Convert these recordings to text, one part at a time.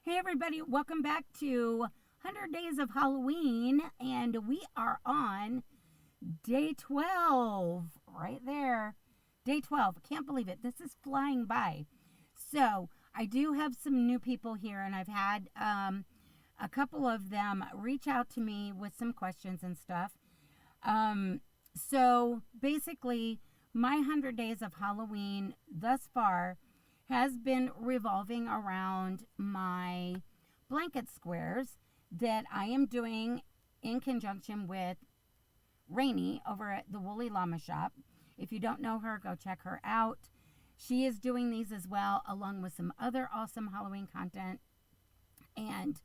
Hey everybody, welcome back to 100 Days of Halloween, and we are on day 12, right there. Day 12, can't believe it, this is flying by. So, I do have some new people here, and I've had a couple of them reach out to me with some questions and stuff. So, basically, my 100 Days of Halloween thus far has been revolving around my blanket squares that I am doing in conjunction with Rainee over at the Woolly Llama Shop. If you don't know her, go check her out. She is doing these as well, along with some other awesome Halloween content. And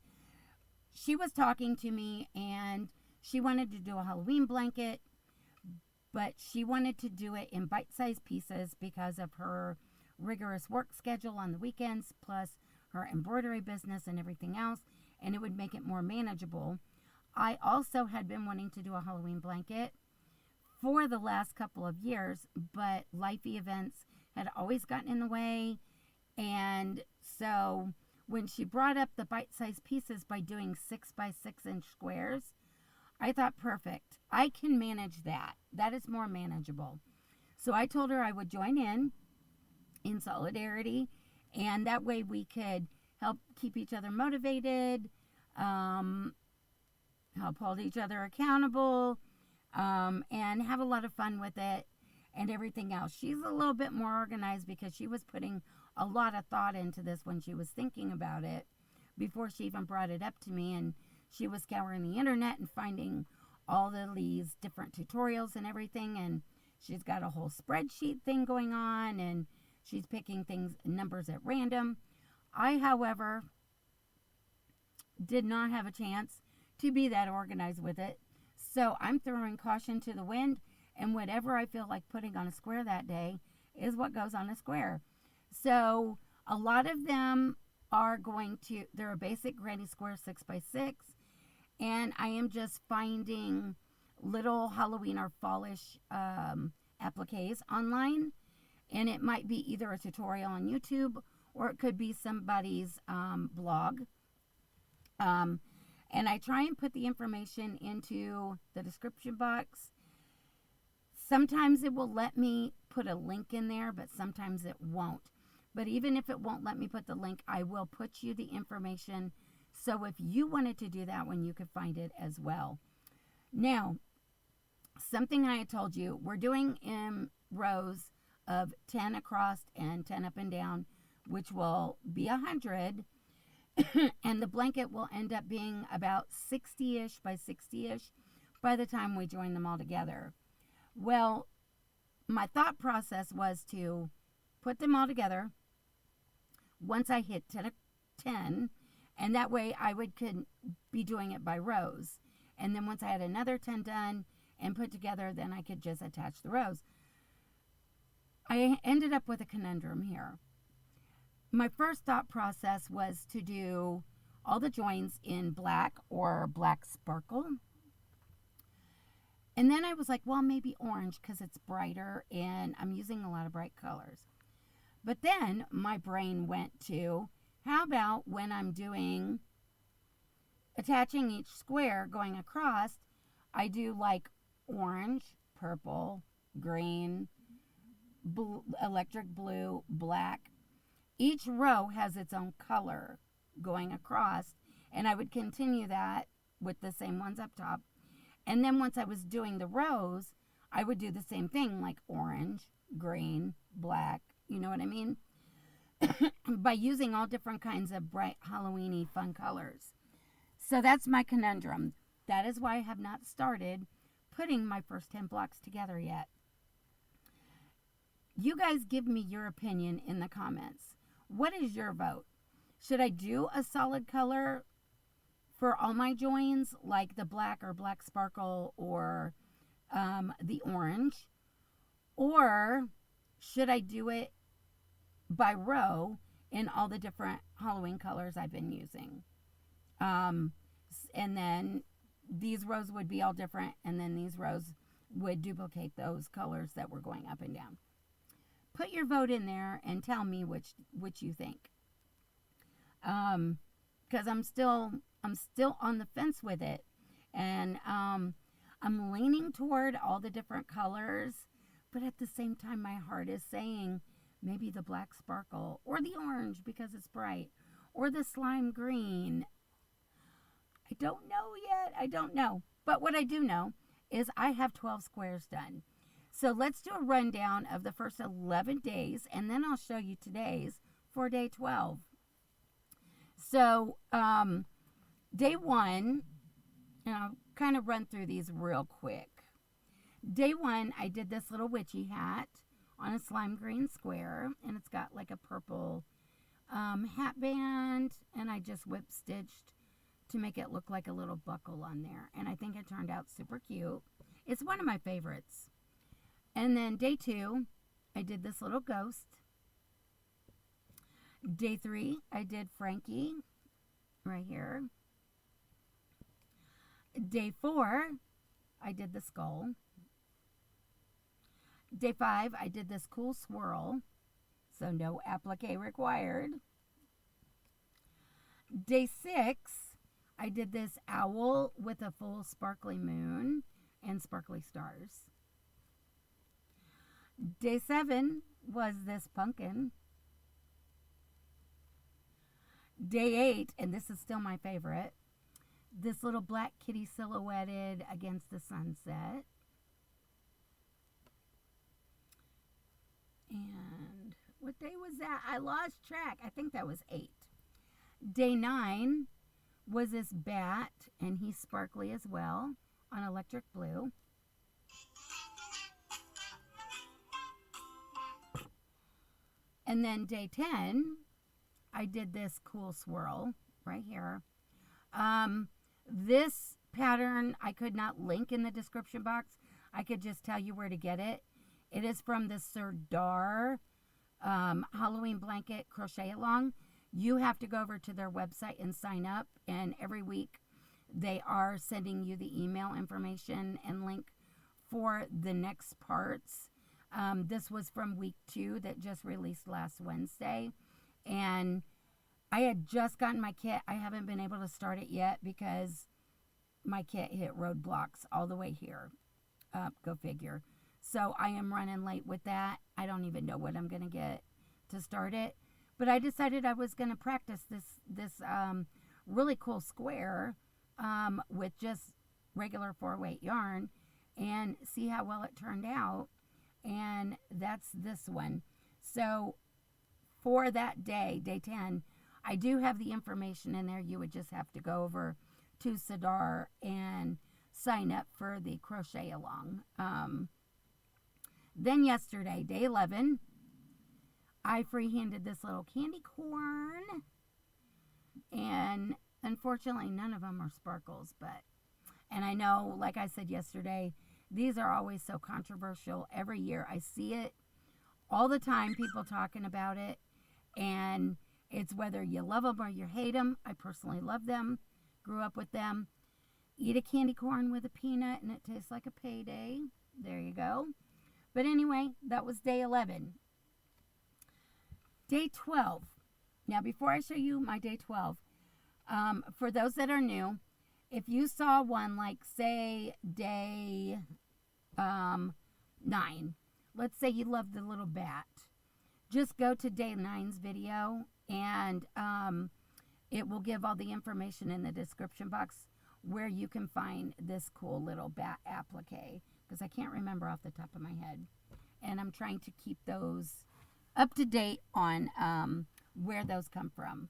she was talking to me, and she wanted to do a Halloween blanket, but she wanted to do it in bite-sized pieces because of her rigorous work schedule on the weekends, plus her embroidery business and everything else, and it would make it more manageable. I also had been wanting to do a Halloween blanket for the last couple of years, but life events had always gotten in the way. And so when she brought up the bite-sized pieces by doing 6x6 inch squares, I thought, perfect, I can manage that. That is more manageable. So I told her I would join in solidarity, and that way we could help keep each other motivated, help hold each other accountable, and have a lot of fun with it and everything else. She's a little bit more organized because she was putting a lot of thought into this when she was thinking about it before she even brought it up to me, and she was scouring the internet and finding all of these different tutorials and everything, and she's got a whole spreadsheet thing going on, and she's picking numbers at random. I, however, did not have a chance to be that organized with it. So I'm throwing caution to the wind, and whatever I feel like putting on a square that day is what goes on a square. So a lot of them they're a basic granny square 6x6, and I am just finding little Halloween or fallish appliques online. And it might be either a tutorial on YouTube, or it could be somebody's blog. And I try and put the information into the description box. Sometimes it will let me put a link in there, but sometimes it won't. But even if it won't let me put the link, I will put you the information. So if you wanted to do that one, you could find it as well. Now, something I had told you, we're doing rows of 10 across and 10 up and down, which will be 100. And the blanket will end up being about 60-ish by 60-ish by the time we join them all together. Well, my thought process was to put them all together once I hit 10, and that way I could be doing it by rows. And then once I had another 10 done and put together, then I could just attach the rows. I ended up with a conundrum here. My first thought process was to do all the joins in black or black sparkle. And then I was like, well, maybe orange because it's brighter and I'm using a lot of bright colors. But then my brain went to, how about when I'm attaching each square going across, I do like orange, purple, green, electric blue, black. Each row has its own color going across, and I would continue that with the same ones up top. And then once I was doing the rows, I would do the same thing, like orange, green, black, you know what I mean? By using all different kinds of bright Halloween-y fun colors. So that's my conundrum. That is why I have not started putting my first 10 blocks together yet. You guys give me your opinion in the comments. What is your vote? Should I do a solid color for all my joins, like the black or black sparkle or the orange? Or should I do it by row in all the different Halloween colors I've been using? And then these rows would be all different, and then these rows would duplicate those colors that were going up and down. Put your vote in there and tell me which you think. because I'm still on the fence with it. And I'm leaning toward all the different colors, but at the same time my heart is saying maybe the black sparkle or the orange because it's bright or the slime green. I don't know yet. I don't know. But what I do know is I have 12 squares done. So let's do a rundown of the first 11 days, and then I'll show you today's for day 12. So day 1, and I'll kind of run through these real quick. Day 1, I did this little witchy hat on a slime green square, and it's got like a purple hat band, and I just whip stitched to make it look like a little buckle on there, and I think it turned out super cute. It's one of my favorites. And then day 2, I did this little ghost. Day 3, I did Frankie right here. Day 4, I did the skull. Day 5, I did this cool swirl, so no applique required. Day 6, I did this owl with a full sparkly moon and sparkly stars. Day 7 was this pumpkin. Day 8, and this is still my favorite, this little black kitty silhouetted against the sunset. And what day was that? I lost track. I think that was 8. Day 9 was this bat, and he's sparkly as well on electric blue. And then day 10, I did this cool swirl right here. This pattern I could not link in the description box. I could just tell you where to get it. It is from the Serdar Halloween blanket crochet along. You have to go over to their website and sign up, and every week they are sending you the email information and link for the next parts. This was from week 2 that just released last Wednesday, and I had just gotten my kit. I haven't been able to start it yet because my kit hit roadblocks all the way here. Go figure. So I am running late with that. I don't even know what I'm going to get to start it. But I decided I was going to practice this really cool square with just regular 4-weight yarn and see how well it turned out. And that's this one. So for that day, day 10, I do have the information in there. You would just have to go over to Serdar and sign up for the crochet along. Then yesterday, day 11, I freehanded this little candy corn, and unfortunately none of them are sparkles, and I know, like I said yesterday, these are always so controversial. Every year I see it all the time, people talking about it, and it's whether you love them or you hate them. I personally love them, grew up with them. Eat a candy corn with a peanut and it tastes like a payday. There you go. But anyway, that was day 11. Day 12. Now, before I show you my day 12, for those that are new, if you saw one like, say, day 9, let's say you love the little bat, just go to day 9's video, and it will give all the information in the description box where you can find this cool little bat applique, because I can't remember off the top of my head. And I'm trying to keep those up to date on where those come from.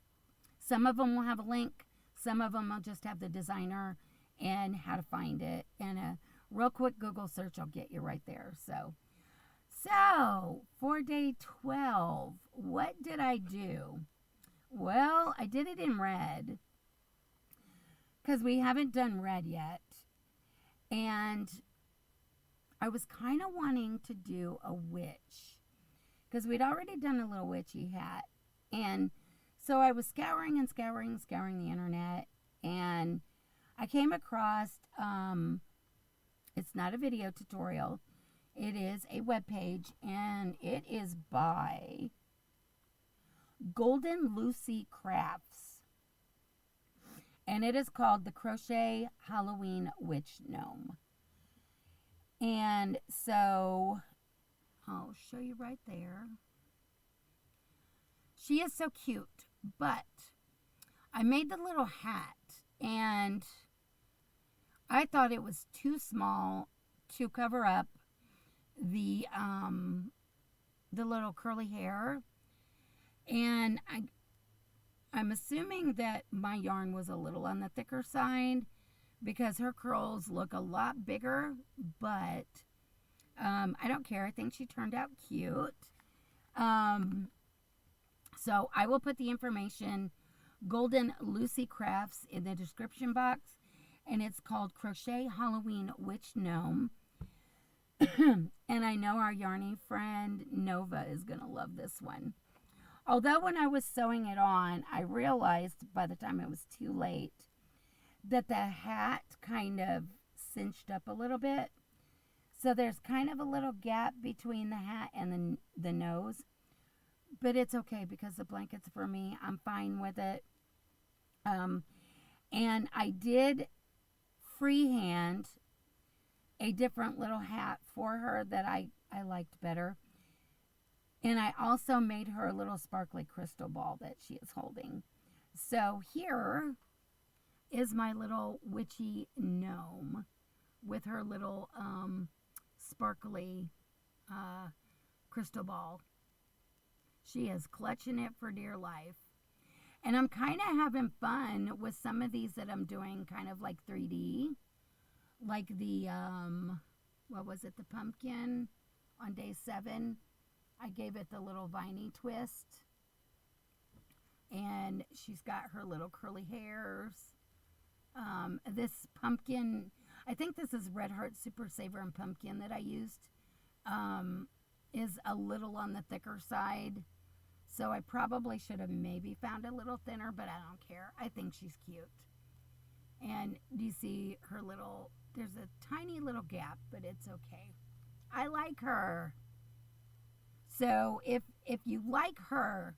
Some of them will have a link. Some of them will just have the designer and how to find it. And a real quick Google search will get you right there. So for day 12, what did I do? Well, I did it in red, because we haven't done red yet. And I was kind of wanting to do a witch, because we'd already done a little witchy hat. And so I was scouring the internet, and I came across, it's not a video tutorial, it is a web page, and it is by Golden Lucy Crafts. And it is called the Crochet Halloween Witch Gnome. And so I'll show you right there. She is so cute, but I made the little hat and I thought it was too small to cover up the little curly hair. And I'm assuming that my yarn was a little on the thicker side because her curls look a lot bigger, but I don't care. I think she turned out cute. So I will put the information, Golden Lucy Crafts, in the description box. And it's called Crochet Halloween Witch Gnome. And I know our yarny friend Nova is going to love this one. Although when I was sewing it on, I realized by the time it was too late that the hat kind of cinched up a little bit. So there's kind of a little gap between the hat and the nose. But it's okay because the blanket's for me. I'm fine with it. And I did freehand a different little hat for her that I liked better. And I also made her a little sparkly crystal ball that she is holding. So here is my little witchy gnome with her little sparkly crystal ball. She is clutching it for dear life. And I'm kind of having fun with some of these that I'm doing kind of like 3D. Like the, what was it, the pumpkin on day 7. I gave it the little viney twist. And she's got her little curly hairs. This pumpkin, I think this is Red Heart Super Saver and Pumpkin that I used, is a little on the thicker side. So I probably should have maybe found a little thinner, but I don't care. I think she's cute. And do you see her little, there's a tiny little gap, but it's okay. I like her. So if you like her,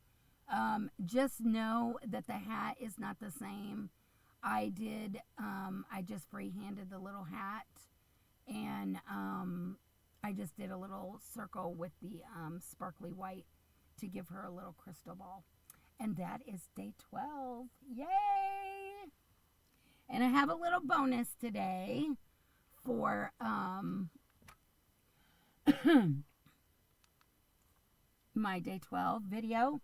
just know that the hat is not the same. I just free-handed the little hat, and I just did a little circle with the sparkly white to give her a little crystal ball. And that is day 12. Yay! And I have a little bonus today for my day 12 video.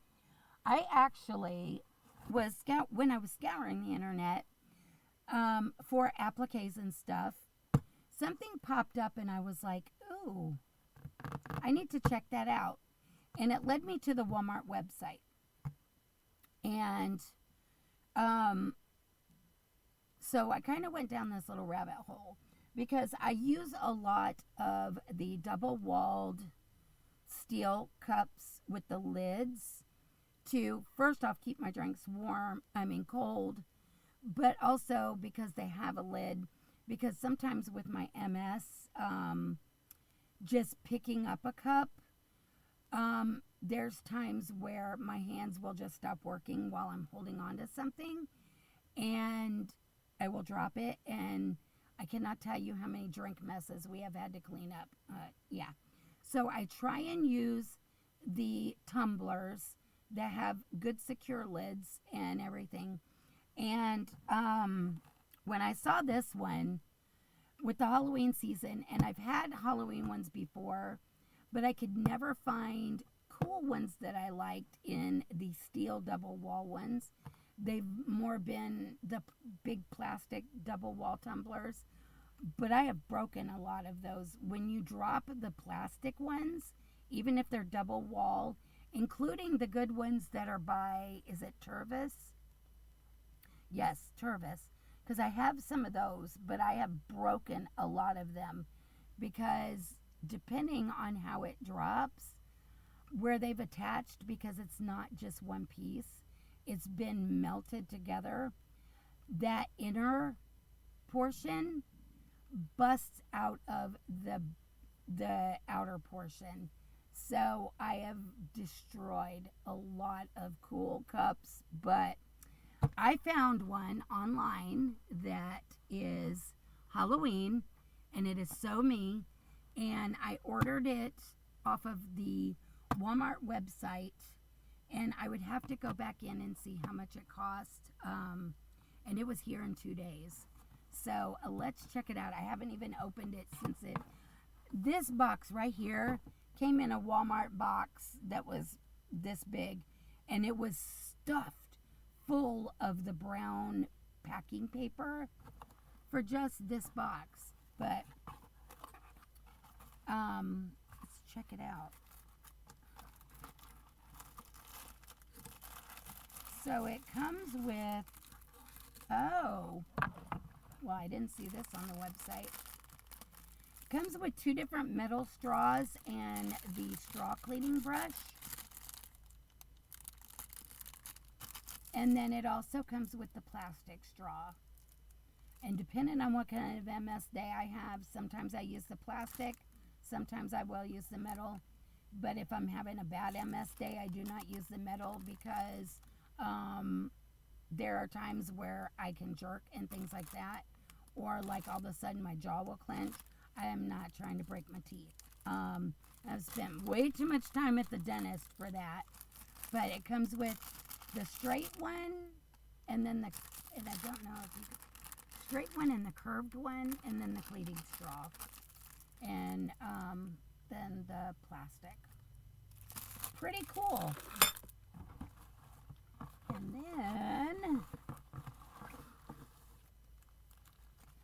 I actually was when I was scouring the internet for appliques and stuff, something popped up and I was like, ooh, I need to check that out. And it led me to the Walmart website. And so I kind of went down this little rabbit hole because I use a lot of the double-walled steel cups with the lids to, first off, keep my drinks cold, but also because they have a lid, because sometimes with my MS, just picking up a cup, there's times where my hands will just stop working while I'm holding on to something, and I will drop it, and I cannot tell you how many drink messes we have had to clean up. Yeah. So I try and use the tumblers that have good secure lids and everything. And when I saw this one with the Halloween season, and I've had Halloween ones before, but I could never find cool ones that I liked in the steel double wall ones. They've more been the big plastic double wall tumblers, but I have broken a lot of those. When you drop the plastic ones, even if they're double wall, including the good ones that are by, is it Tervis? Yes, Tervis. Because I have some of those, but I have broken a lot of them because depending on how it drops, where they've attached, because it's not just one piece, it's been melted together, that inner portion busts out of the outer portion. So I have destroyed a lot of cool cups, but I found one online that is Halloween, and it is so me, and I ordered it off of the Walmart website, and I would have to go back in and see how much it cost, and it was here in 2 days. So let's check it out. I haven't even opened it since this box right here came in a Walmart box that was this big, and it was stuffed full of the brown packing paper for just this box. But let's check it out. So it comes with, oh, well, I didn't see this on the website. It comes with 2 different metal straws and the straw cleaning brush. And then it also comes with the plastic straw. And depending on what kind of MS day I have, sometimes I use the plastic, sometimes I will use the metal. But if I'm having a bad MS day, I do not use the metal because there are times where I can jerk and things like that. Or like all of a sudden my jaw will clench. I am not trying to break my teeth. I've spent way too much time at the dentist for that. But it comes with the straight one, and then and I don't know if you could, straight one and the curved one, and then the cleaning straw, and then the plastic. Pretty cool. And then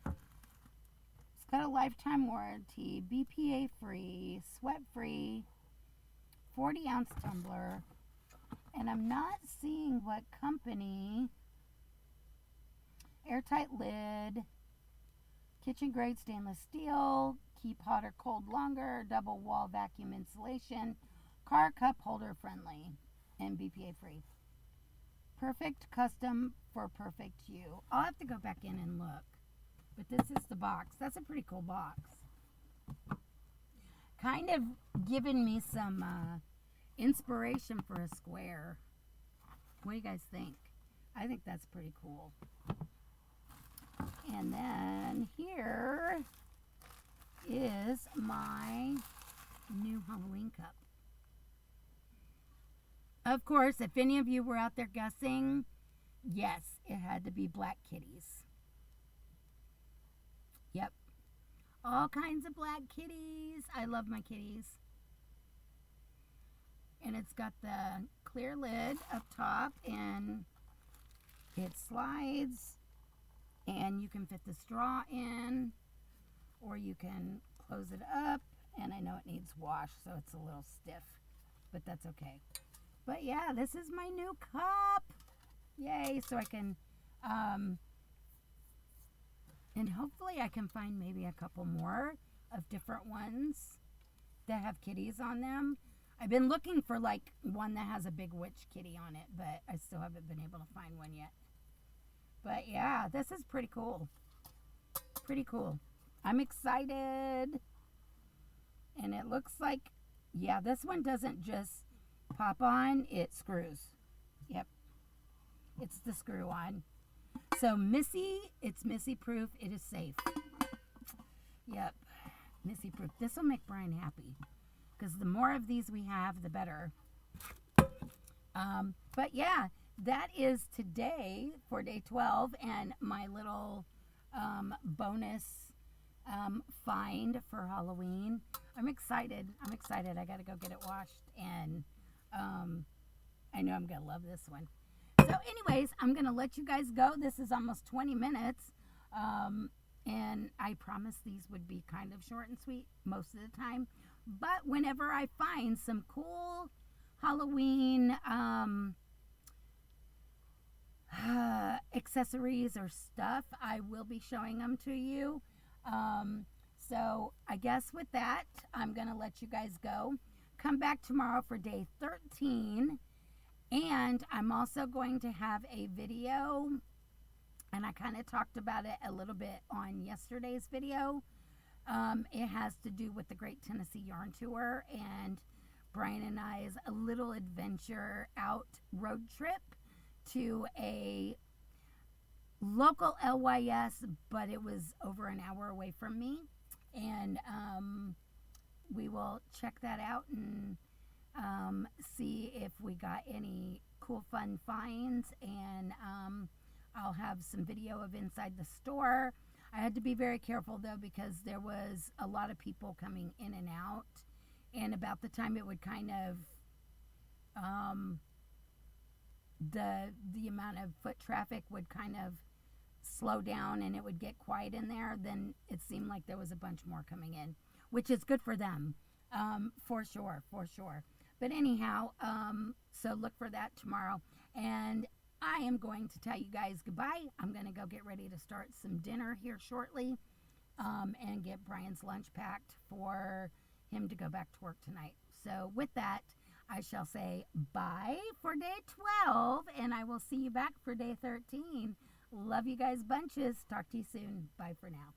it's got a lifetime warranty, BPA free, sweat free, 40-ounce tumbler. And I'm not seeing what company. Airtight lid, kitchen grade stainless steel, keep hot or cold longer, double wall vacuum insulation, car cup holder friendly, and BPA free. Perfect custom for perfect you. I'll have to go back in and look. But this is the box. That's a pretty cool box. Kind of giving me some inspiration for a square. What do you guys think? I think that's pretty cool. And then here is my new Halloween cup. Of course, if any of you were out there guessing, yes, it had to be black kitties. Yep. All kinds of black kitties. I love my kitties. And it's got the clear lid up top, and it slides, and you can fit the straw in, or you can close it up. And I know it needs wash, so it's a little stiff, but that's okay. But yeah, this is my new cup. Yay. So I can and hopefully I can find maybe a couple more of different ones that have kitties on them. I've been looking for like one that has a big witch kitty on it, but I still haven't been able to find one yet. But yeah, this is pretty cool. Pretty cool. I'm excited. And it looks like, yeah, this one doesn't just pop on, it screws. Yep. It's the screw on. So Missy, it's Missy proof. It is safe. Yep. Missy proof. This will make Brian happy, because the more of these we have, the better. But yeah, that is today for day 12 and my little bonus find for Halloween. I'm excited. I'm excited. I got to go get it washed, and I know I'm going to love this one. So anyways, I'm going to let you guys go. This is almost 20 minutes. And I promised these would be kind of short and sweet most of the time. But whenever I find some cool Halloween accessories or stuff, I will be showing them to you. So I guess with that, I'm going to let you guys go. Come back tomorrow for day 13. And I'm also going to have a video, and I kind of talked about it a little bit on yesterday's video. It has to do with the Great Tennessee Yarn Tour and Brian and I's a little adventure out road trip to a local LYS, but it was over an hour away from me. And we will check that out and see if we got any cool, fun finds. And I'll have some video of inside the store. I had to be very careful though, because there was a lot of people coming in and out. And about the time it would kind of, the amount of foot traffic would kind of slow down and it would get quiet in there, then it seemed like there was a bunch more coming in, which is good for them, for sure, for sure. But anyhow, so look for that tomorrow. And I am going to tell you guys goodbye. I'm going to go get ready to start some dinner here shortly, and get Brian's lunch packed for him to go back to work tonight. So with that, I shall say bye for day 12, and I will see you back for day 13. Love you guys bunches. Talk to you soon. Bye for now.